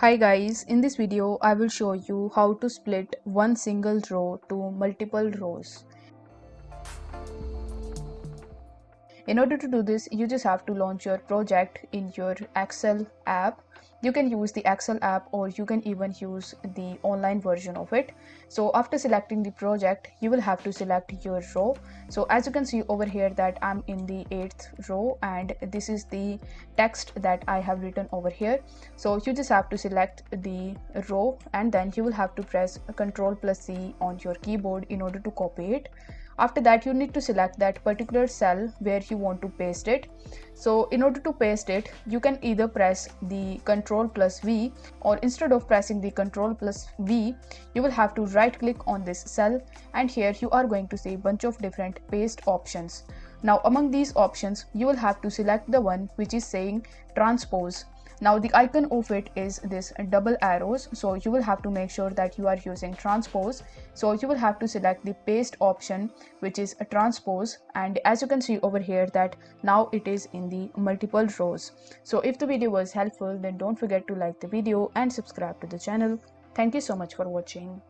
Hi guys, in this video I will show you how to split one single row to multiple rows. In order to do this, you just have to launch your project in your Excel app. You can use the Excel app or you can even use the online version of it. So after selecting the project, you will have to select your row. So as you can see over here that I'm in the 8th row and this is the text that I have written over here. So you just have to select the row and then you will have to press Ctrl+C on your keyboard in order to copy it. After that, you need to select that particular cell where you want to paste it. So in order to paste it, you can either press the Ctrl+V, or instead of pressing the Ctrl+V, you will have to right click on this cell, and here you are going to see a bunch of different paste options. Now among these options, you will have to select the one which is saying transpose. Now the icon of it is this double arrows, so you will have to make sure that you are using transpose. So you will have to select the paste option which is a transpose, and as you can see over here that now it is in the multiple rows. So if the video was helpful, then don't forget to like the video and subscribe to the channel. Thank you so much for watching.